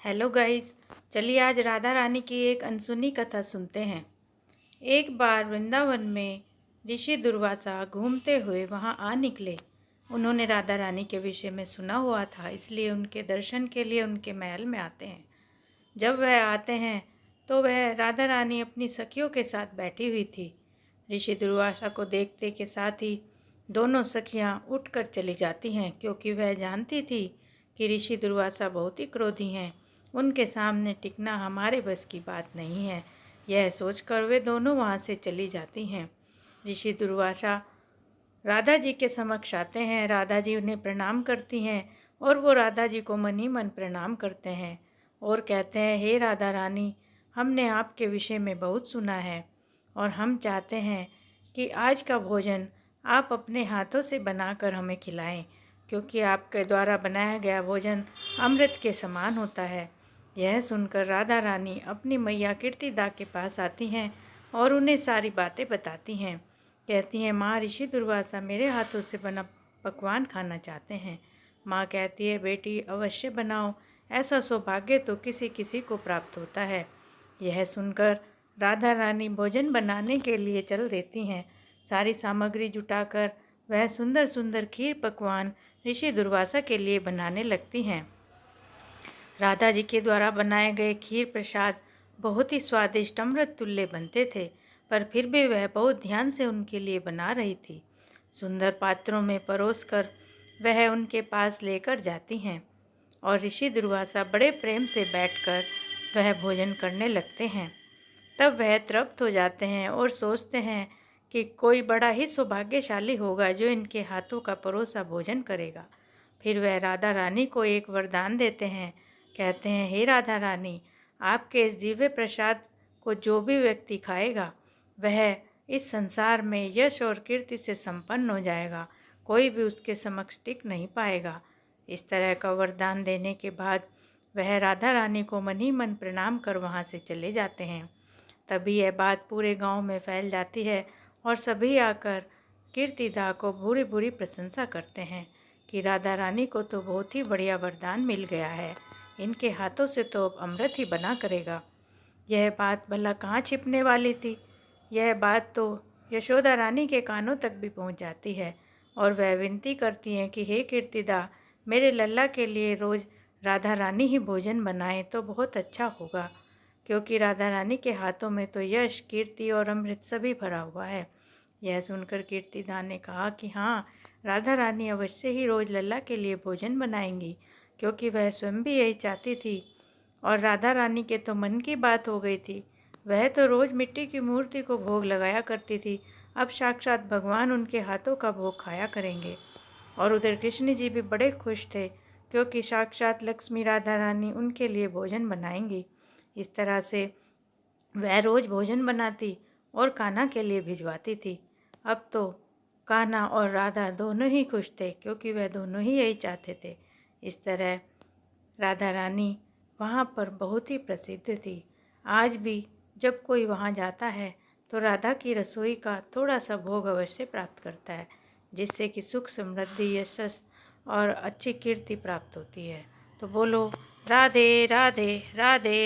Hello guys, चलिए आज राधा रानी की एक अनसुनी कथा सुनते हैं। एक बार वृंदावन में ऋषि दुर्वासा घूमते हुए वहां आ निकले। उन्होंने राधा रानी के विषय में सुना हुआ था, इसलिए उनके दर्शन के लिए उनके महल में आते हैं। जब वह आते हैं तो वह राधा रानी अपनी सखियों के साथ बैठी हुई थी। ऋषि दुर्वासा को देखते के साथ ही दोनों सखियां उठकर चली जाती हैं, क्योंकि वह जानती थी कि ऋषि दुर्वासा बहुत ही क्रोधी हैं। उनके सामने टिकना हमारे बस की बात नहीं है। यह सोचकर वे दोनों वहाँ से चली जाती हैं। ऋषि दुर्वासा राधा जी के समक्ष आते हैं। राधा जी उन्हें प्रणाम करती हैं और वो राधा जी को मन ही मन प्रणाम करते हैं और कहते हैं, हे राधा रानी, हमने आपके विषय में बहुत सुना है और हम चाहते हैं कि आज का भोजन आप अपने हाथों से बनाकर हमें खिलाएं, क्योंकि आपके द्वारा बनाया गया भोजन अमृत के समान होता है। यह सुनकर राधा रानी अपनी मैया कीर्तिदा के पास आती हैं और उन्हें सारी बातें बताती हैं। कहती हैं, माँ, ऋषि दुर्वासा मेरे हाथों से बना पकवान खाना चाहते हैं। माँ कहती है, बेटी अवश्य बनाओ, ऐसा सौभाग्य तो किसी किसी को प्राप्त होता है। यह सुनकर राधा रानी भोजन बनाने के लिए चल देती हैं। सारी सामग्री जुटाकर वह सुंदर सुंदर खीर पकवान ऋषि दुर्वासा के लिए बनाने लगती हैं। राधा जी के द्वारा बनाए गए खीर प्रसाद बहुत ही स्वादिष्ट अमृत तुल्य बनते थे, पर फिर भी वह बहुत ध्यान से उनके लिए बना रही थी। सुंदर पात्रों में परोसकर वह उनके पास लेकर जाती हैं और ऋषि दुर्वासा बड़े प्रेम से बैठकर वह भोजन करने लगते हैं। तब वह तृप्त हो जाते हैं और सोचते हैं कि कोई बड़ा ही सौभाग्यशाली होगा जो इनके हाथों का परोसा भोजन करेगा। फिर वह राधा रानी को एक वरदान देते हैं। कहते हैं, हे राधा रानी, आपके इस दिव्य प्रसाद को जो भी व्यक्ति खाएगा वह इस संसार में यश और कीर्ति से संपन्न हो जाएगा। कोई भी उसके समक्ष टिक नहीं पाएगा। इस तरह का वरदान देने के बाद वह राधा रानी को मन ही मन प्रणाम कर वहाँ से चले जाते हैं। तभी यह बात पूरे गांव में फैल जाती है और सभी आकर कीर्तिदा को बुरी बुरी प्रशंसा करते हैं कि राधा रानी को तो बहुत ही बढ़िया वरदान मिल गया है, इनके हाथों से तो अब अमृत ही बना करेगा। यह बात भला कहाँ छिपने वाली थी। यह बात तो यशोदा रानी के कानों तक भी पहुँच जाती है और वह विनती करती हैं कि हे कीर्तिदा, मेरे लल्ला के लिए रोज़ राधा रानी ही भोजन बनाएं तो बहुत अच्छा होगा, क्योंकि राधा रानी के हाथों में तो यश, कीर्ति और अमृत सभी भरा हुआ है। यह सुनकर कीर्तिदा ने कहा कि हाँ, राधा रानी अवश्य ही रोज़ लल्ला के लिए भोजन बनाएंगी, क्योंकि वह स्वयं भी यही चाहती थी और राधा रानी के तो मन की बात हो गई थी। वह तो रोज़ मिट्टी की मूर्ति को भोग लगाया करती थी, अब साक्षात भगवान उनके हाथों का भोग खाया करेंगे। और उधर कृष्ण जी भी बड़े खुश थे, क्योंकि साक्षात लक्ष्मी राधा रानी उनके लिए भोजन बनाएंगी। इस तरह से वह रोज़ भोजन बनाती और कान्हा के लिए भिजवाती थी। अब तो कान्हा और राधा दोनों ही खुश थे, क्योंकि वह दोनों ही यही चाहते थे। इस तरह राधा रानी वहाँ पर बहुत ही प्रसिद्ध थी। आज भी जब कोई वहाँ जाता है तो राधा की रसोई का थोड़ा सा भोग अवश्य प्राप्त करता है, जिससे कि सुख, समृद्धि, यशस और अच्छी कीर्ति प्राप्त होती है। तो बोलो राधे राधे राधे।